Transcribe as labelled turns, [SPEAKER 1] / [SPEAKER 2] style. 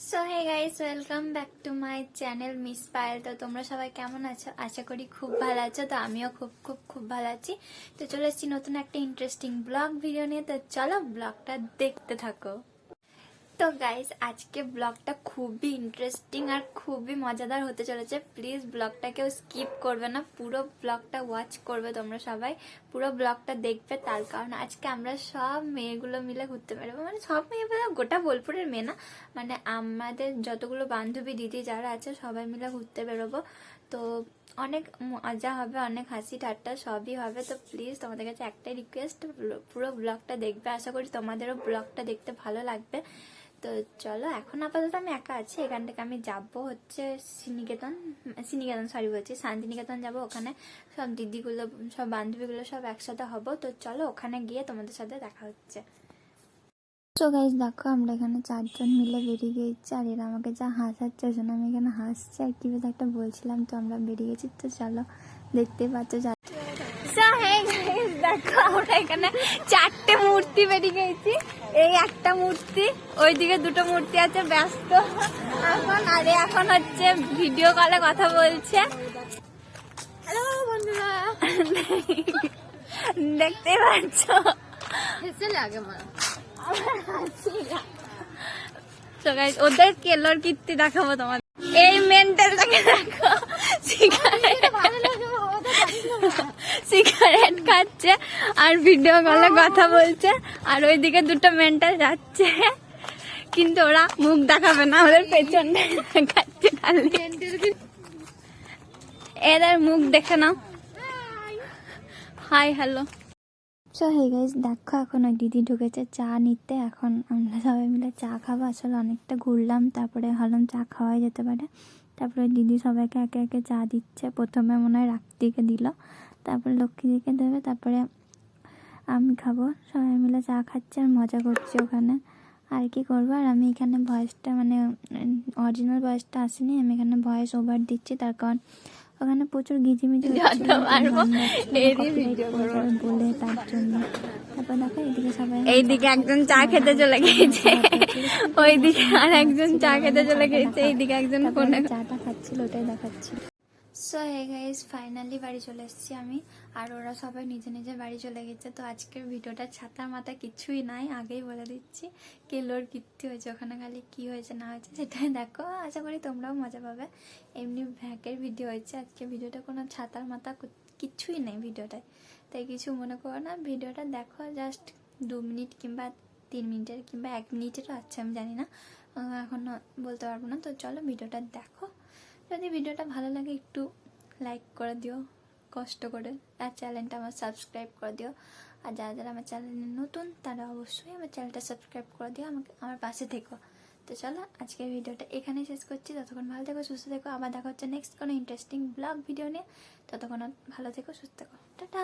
[SPEAKER 1] So hey guys, welcome back to my channel miss Payel. তো তোমরা সবাই কেমন আছো? আশা করি খুব ভালো আছো। তো আমিও খুব খুব খুব ভালো আছি। তো চলে এসেছি নতুন একটা ইন্টারেস্টিং ব্লগ ভিডিও নিয়ে। তো চলো ব্লগটা দেখতে থাকো। তো গাইস, আজকে ব্লগটা খুবই ইন্টারেস্টিং আর খুবই মজাদার হতে চলেছে। প্লিজ ব্লগটা কেউ স্কিপ করবে না, পুরো ব্লগটা ওয়াচ করবে তোমরা সবাই, পুরো ব্লগটা দেখবে। তার কারণ আজকে আমরা সব মেয়েগুলো মিলে ঘুরতে পারবো, মানে সব মেয়ে বলে গোটা বোলপুরের মেয়ে না, মানে আমাদের যতগুলো বান্ধবী দিদি যারা আছে সবাই মিলে ঘুরতে বেরোবো। তো অনেক মজা হবে, অনেক হাসি ঠাট্টা সবই হবে। তো প্লিজ তোমাদের কাছে একটাই রিকোয়েস্ট, পুরো ব্লগটা দেখবে। আশা করি তোমাদেরও ব্লগটা দেখতে ভালো লাগবে। তো চলো, এখন আপাতত আমি একা আছি। এখান থেকে আমি যাব হচ্ছে শ্রীনিকেতন, সরি বলছি, শান্তিনিকেতন যাব। ওখানে সব দিদিগুলো, সব বান্ধবীগুলো সব একসাথে হব। তো চলো ওখানে গিয়ে তোমাদের সাথে দেখা হচ্ছে। তো গাইজ দেখো, আমরা এখানে 4 জন মিলে বেরিয়ে গেছি। আর এরা আমাকে যা হাসাচ্ছে, ওই জন্য আমি এখানে হাসছি আর কি একটা বলছিলাম। তো আমরা বেরিয়ে গেছি। তো চলো, দেখতে পাচ্ছ দেখো, আমরা এখানে 4টে মূর্তি বেরিয়ে গেছি। এই একটা মূর্তি, ওইদিকে 2টো মূর্তি আছে ব্যস্ত এখন। আর এখন হচ্ছে ভিডিও কলে কথা বলছে। হ্যালো বন্ধুরা, দেখতে পাচ্ছ ওদের কেলোর কীর্তি দেখাবো তোমাদের। এই মেন্টালটাকে দেখো, সিগারেট খাচ্ছে আর ভিডিও কলে কথা বলছে। আর ওইদিকে 2টো মেন্টাল যাচ্ছে, কিন্তু ওরা মুখ দেখাবে না, ওদের পেছনটা দেখাচ্ছে খালি। এদের মুখ দেখে নাও। Hi hello. So hey guys, দেখো এখন ওই দিদি ঢুকেছে চা নিতে। এখন আমরা সবাই মিলে চা খাবো। আসলে অনেকটা ঘুরলাম, তারপরে ভাবলাম চা খাওয়াই যেতে পারে। তারপরে দিদি সবাইকে একে একে চা দিচ্ছে। প্রথমে মনে হয় রাক্তিকে দিল, তারপরে লক্ষ্মীদিকে দেবে, তারপরে আমি খাবো। সবাই মিলে চা খাচ্ছে আর মজা করছি ওখানে। আর কি করবো। আর আমি এখানে ভয়েসটা, মানে অরিজিনাল ভয়েসটা আসেনি, আমি এখানে ভয়েস ওভার দিচ্ছি। তার কারণ ওখানে প্রচুর গিজিমিজি বলে, তার জন্য। তারপর দেখো এইদিকে সবাই, এইদিকে একজন চা খেতে চলে গেছে, ওইদিকে আর একজন চা খেতে চলে গেছে, এইদিকে একজন চাটা খাচ্ছিল, ওটাই দেখাচ্ছিল। সো হে গাইস, ফাইনালি বাড়ি চলে এসেছি আমি। আর ওরা সবাই নিজে নিজে বাড়ি চলে গেছে। তো আজকের ভিডিওটা ছাতার মাথা কিছুই নাই, আগেই বলে দিচ্ছি। কেলোর কীর্তি হয়েছে ওখানে, খালি কি হয়েছে না হয়েছে সেটাই দেখো। আশা করি তোমরাও মজা পাবে। এমনি ভ্যাকের ভিডিও হয়েছে আজকে, ভিডিওটা কোনো ছাতার মাথা কিছুই নেই ভিডিওটায়, তাই কিছু মনে করো না। ভিডিওটা দেখো, জাস্ট 2 মিনিট কিংবা 3 মিনিটের কিংবা 1 মিনিটেরও আছে, আমি জানি না, এখন বলতে পারবো না। তো চলো ভিডিওটা দেখো। যদি ভিডিওটা ভালো লাগে একটু লাইক করে দিও কষ্ট করে, আর চ্যানেলটা আমার সাবস্ক্রাইব করে দিও। আর যারা যারা আমার চ্যানেলে নতুন তারা অবশ্যই আমার চ্যানেলটা সাবস্ক্রাইব করে দিও, আমাকে আমার পাশে থেকো। তো চলো আজকের ভিডিওটা এখানেই শেষ করছি। ততক্ষণ ভালো থেকো, সুস্থ থেকো। আবার দেখা হচ্ছে নেক্সট কোনো ইন্টারেস্টিং ব্লগ ভিডিও নিয়ে। ততক্ষণ ভালো থেকো, সুস্থ থেকো, টাটা।